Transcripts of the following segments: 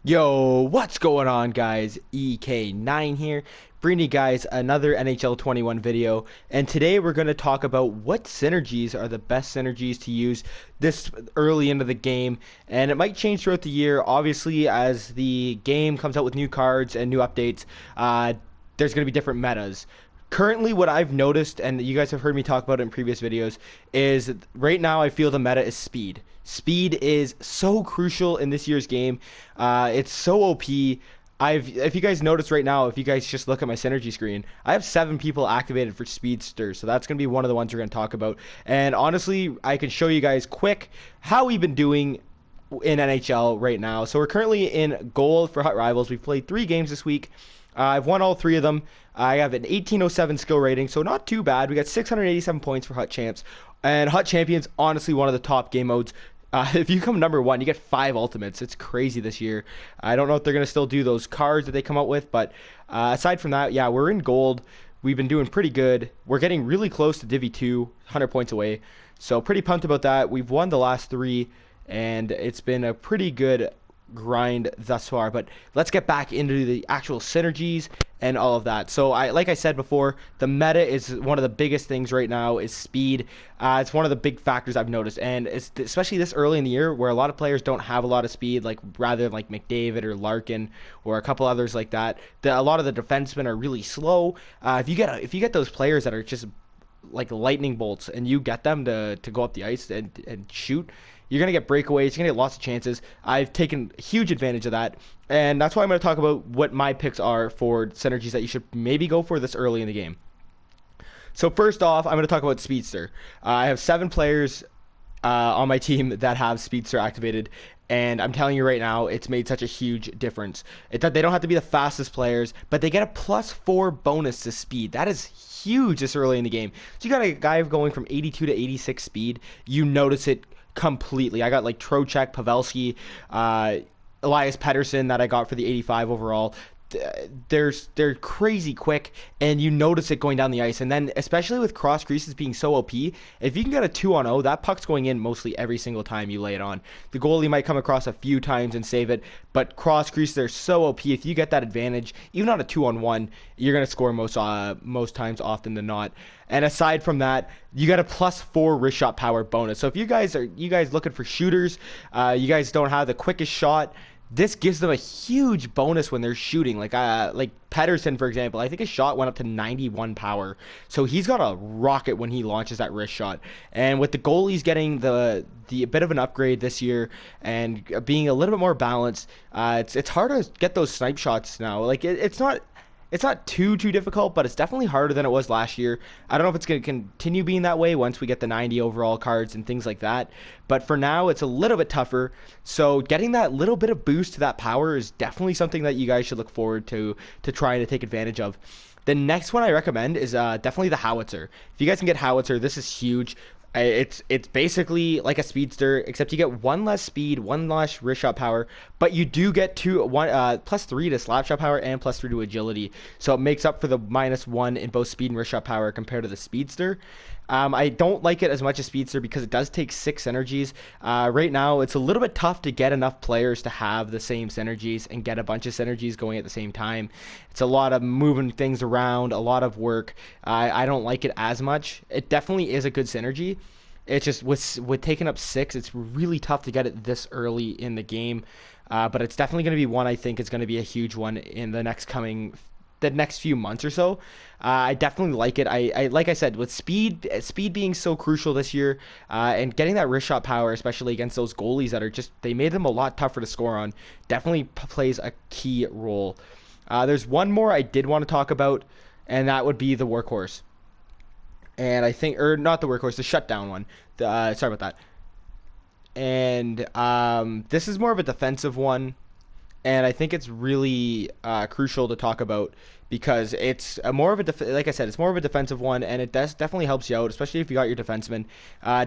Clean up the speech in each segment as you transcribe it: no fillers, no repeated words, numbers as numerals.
Yo, what's going on, guys? EK9 here, bringing you guys another NHL 21 video. And today we're going to talk about what synergies are the best synergies to use this early into the game. And it might change throughout the year, obviously, as the game comes out with new cards and new updates. There's going to be different metas. Currently, what I've noticed, and you guys have heard me talk about it in previous videos, is right now I feel the meta is speed. Speed is so crucial in this year's game. It's so OP. If you guys notice right now, if you guys just look at my synergy screen, I have 7 people activated for Speedster, so that's gonna be one of the ones we're gonna talk about. And honestly, I can show you guys quick how we've been doing in NHL right now. So we're currently in gold for Hut Rivals. We've played 3 games this week. I've won all 3 of them. I have an 1807 skill rating, so not too bad. We got 687 points for Hut Champs. And Hut Champions, honestly, one of the top game modes. If you come number 1, you get 5 ultimates. It's crazy this year. I don't know if they're going to still do those cards that they come out with, but aside from that, yeah, we're in gold. We've been doing pretty good. We're getting really close to Divi 2, 100 points away. So pretty pumped about that. We've won the last 3, and it's been a pretty good grind thus far. But let's get back into the actual synergies and all of that. So like I said before, the meta is one of the biggest things right now is speed. It's one of the big factors I've noticed, and it's especially this early in the year where a lot of players don't have a lot of speed, like rather like McDavid or Larkin or a couple others like that. A lot of the defensemen are really slow. If you get those players that are just like lightning bolts and you get them to go up the ice and shoot, you're going to get breakaways, you're going to get lots of chances. I've taken huge advantage of that, and that's why I'm going to talk about what my picks are for synergies that you should maybe go for this early in the game. So first off, I'm going to talk about Speedster. I have 7 players on my team that have Speedster activated, and I'm telling you right now, it's made such a huge difference. They don't have to be the fastest players, but they get a +4 bonus to speed. That is huge this early in the game. So you got a guy going from 82 to 86 speed. You notice it completely. I got like Trocheck, Pavelski, Elias Pettersson that I got for the 85 overall. They're crazy quick, and you notice it going down the ice. And then especially with cross creases being so OP, if you can get a 2-on-0, that puck's going in mostly every single time you lay it on. The goalie might come across a few times and save it, but cross creases are so OP. If you get that advantage, even on a 2-on-1, you're gonna score most times, often than not. And aside from that, you got a +4 wrist shot power bonus. So if you guys looking for shooters, you guys don't have the quickest shot, this gives them a huge bonus when they're shooting. Like Pettersson, for example, I think his shot went up to 91 power. So he's got a rocket when he launches that wrist shot. And with the goalies getting the bit of an upgrade this year and being a little bit more balanced, it's hard to get those snipe shots now. Like it's not too difficult, but it's definitely harder than it was last year. I don't know if it's going to continue being that way once we get the 90 overall cards and things like that. But for now, it's a little bit tougher. So getting that little bit of boost to that power is definitely something that you guys should look forward to trying to take advantage of. The next one I recommend is definitely the Howitzer. If you guys can get Howitzer, this is huge. It's basically like a speedster, except you get 1 less speed, 1 less wrist shot power, but you do get +3 to slap shot power and +3 to agility. So it makes up for the -1 in both speed and wrist shot power compared to the speedster. I don't like it as much as speedster because it does take 6 synergies. Right now, it's a little bit tough to get enough players to have the same synergies and get a bunch of synergies going at the same time. It's a lot of moving things around, a lot of work. I don't like it as much. It definitely is a good synergy. It's just with taking up 6, it's really tough to get it this early in the game. But it's definitely going to be one I think is going to be a huge one in the next few months or so. I definitely like it. I like I said, with speed being so crucial this year, and getting that wrist shot power, especially against those goalies that are they made them a lot tougher to score on, definitely plays a key role. There's one more I did want to talk about, and that would be the workhorse. And I think, or not the workhorse, the shutdown one. Sorry about that. And this is more of a defensive one, and I think it's really crucial to talk about because it's more of a like I said, it's more of a defensive one, and it definitely helps you out, especially if you got your defenseman.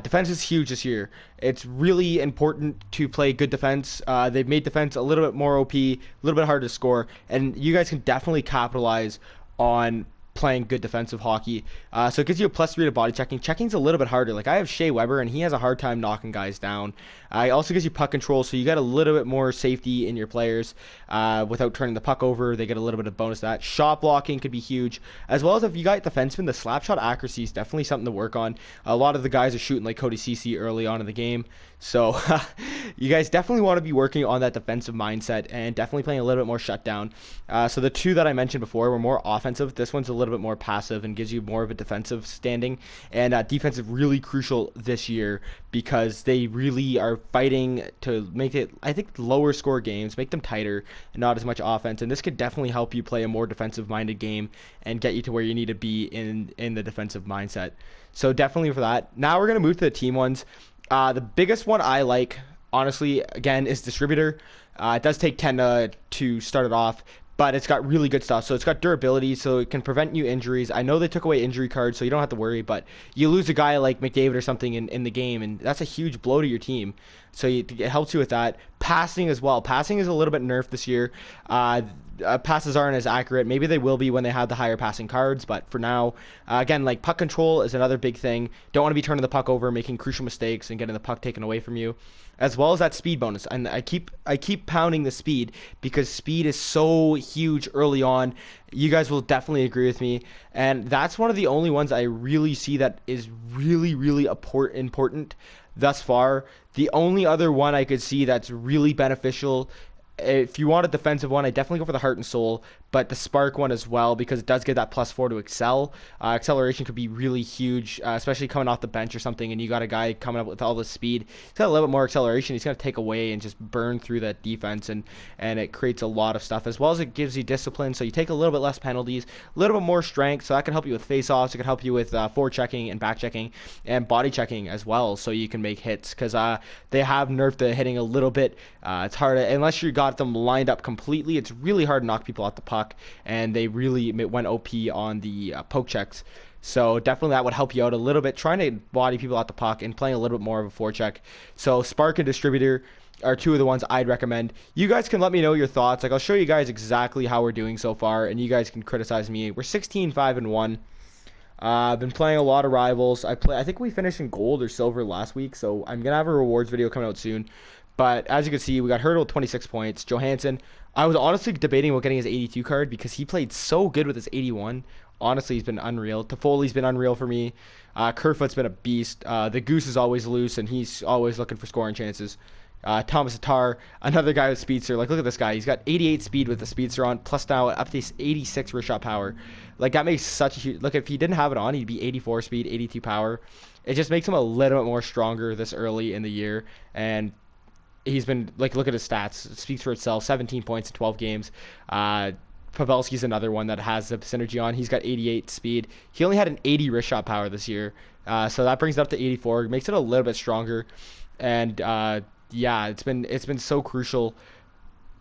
Defense is huge this year. It's really important to play good defense. They've made defense a little bit more OP, a little bit harder to score, and you guys can definitely capitalize on playing good defensive hockey. So it gives you a +3 to body checking. Checking's a little bit harder. Like I have Shea Weber, and he has a hard time knocking guys down. It also gives you puck control, so you get a little bit more safety in your players without turning the puck over. They get a little bit of bonus to that. Shot blocking could be huge, as well as if you got defensemen, the slap shot accuracy is definitely something to work on. A lot of the guys are shooting like Cody Ceci early on in the game, so you guys definitely want to be working on that defensive mindset and definitely playing a little bit more shutdown. So the two that I mentioned before were more offensive. This one's a little bit more passive and gives you more of a defensive standing. And defense is really crucial this year because they really are fighting to make it, I think, lower score games, make them tighter and not as much offense. And this could definitely help you play a more defensive-minded game and get you to where you need to be in the defensive mindset. So definitely for that. Now we're going to move to the team ones. The biggest one I like, honestly, again, is distributor. It does take 10 to start it off, but it's got really good stuff. So it's got durability, so it can prevent you injuries. I know they took away injury cards, so you don't have to worry, but you lose a guy like McDavid or something in the game, and that's a huge blow to your team. So it helps you with that. Passing as well. Passing is a little bit nerfed this year. Passes aren't as accurate. Maybe they will be when they have the higher passing cards, but for now, again, like puck control is another big thing. Don't want to be turning the puck over, making crucial mistakes, and getting the puck taken away from you, as well as that speed bonus. And I keep pounding the speed because speed is so huge early on. You guys will definitely agree with me, and that's one of the only ones I really see that is really, really important thus far. The only other one I could see that's really beneficial, if you want a defensive one, I definitely go for the Heart and Soul, but the Spark one as well, because it does get that +4 to excel. Acceleration could be really huge, especially coming off the bench or something, and you got a guy coming up with all this speed. He's got a little bit more acceleration. He's going to take away and just burn through that defense, and it creates a lot of stuff, as well as it gives you discipline, so you take a little bit less penalties, a little bit more strength, so that can help you with face-offs. It can help you with forechecking and back-checking and body checking as well, so you can make hits, because they have nerfed the hitting a little bit. It's hard, unless you got them lined up completely, it's really hard to knock people off the puck, and they really went OP on the poke checks. So definitely that would help you out a little bit, trying to body people at the puck and playing a little bit more of a forecheck. So Spark and Distributor are two of the ones I'd recommend. You guys can let me know your thoughts. Like, I'll show you guys exactly how we're doing so far, and you guys can criticize me. We're 16-5-1. I've been playing a lot of rivals. I think we finished in gold or silver last week, so I'm gonna have a rewards video coming out soon. But as you can see, we got Hurdle 26 points. Johansson, I was honestly debating about getting his 82 card because he played so good with his 81. Honestly, he's been unreal. Toffoli's been unreal for me. Kerfoot's been a beast. The Goose is always loose, and he's always looking for scoring chances. Thomas Tatar, another guy with speedster. Like, look at this guy. He's got 88 speed with the speedster on, plus now up to 86 wrist shot power. Like, that makes such a huge... Look, if he didn't have it on, he'd be 84 speed, 82 power. It just makes him a little bit more stronger this early in the year, and he's been, like, look at his stats. It speaks for itself. 17 points in 12 games. Pavelski's another one that has the synergy on. He's got 88 speed. He only had an 80 wrist shot power this year. So that brings it up to 84. Makes it a little bit stronger. And, yeah, it's been so crucial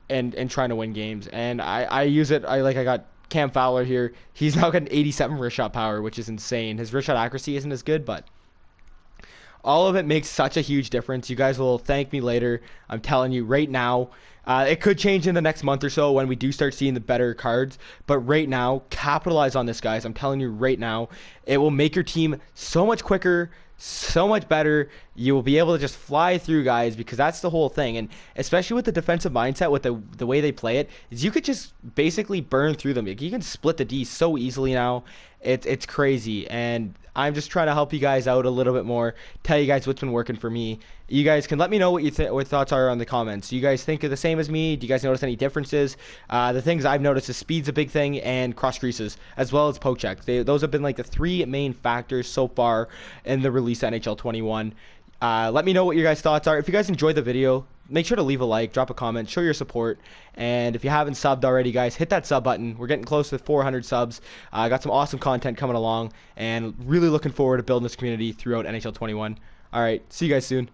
in trying to win games. And I use it. I got Cam Fowler here. He's now got an 87 wrist shot power, which is insane. His wrist shot accuracy isn't as good, but all of it makes such a huge difference. You guys will thank me later. I'm telling you right now. It could change in the next month or so when we do start seeing the better cards. But right now, capitalize on this, guys. I'm telling you right now. It will make your team so much quicker, so much better. You will be able to just fly through guys, because that's the whole thing. And especially with the defensive mindset, with the way they play it, is you could just basically burn through them. You can split the D so easily now. It's crazy, and I'm just trying to help you guys out a little bit more, tell you guys what's been working for me. You guys can let me know what what thoughts are on the comments. Do you guys think of the same as me? Do you guys notice any differences? The things I've noticed is speed's a big thing, and cross creases, as well as poke checks. Those have been like the three main factors so far in the release of NHL 21. Let me know what your guys' thoughts are. If you guys enjoyed the video, make sure to leave a like, drop a comment, show your support. And if you haven't subbed already, guys, hit that sub button. We're getting close to 400 subs. I got some awesome content coming along, and really looking forward to building this community throughout NHL 21. All right, see you guys soon.